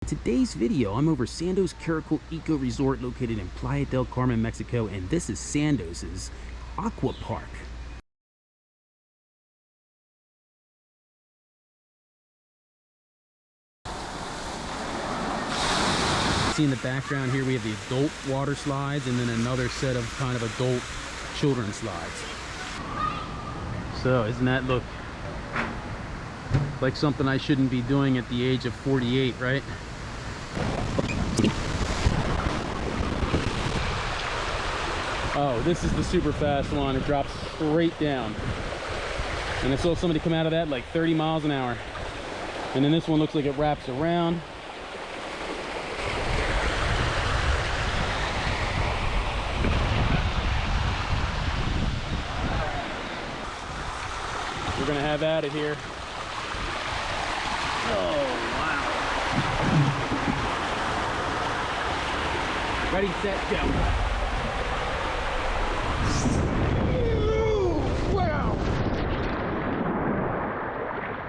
Today's video, I'm over Sandos Caracol Eco Resort located in Playa del Carmen, Mexico, and this is Sandos's Aqua Park. See in the background here, we have the adult water slides and then another set of kind of adult children's slides. So, doesn't that look like something I shouldn't be doing at the age of 48, right? Oh, this is the super fast one. It drops straight down. And I saw somebody come out of that like 30 miles an hour. And then this one looks like it wraps around. We're gonna have at it here. Oh, wow. Ready, set, go.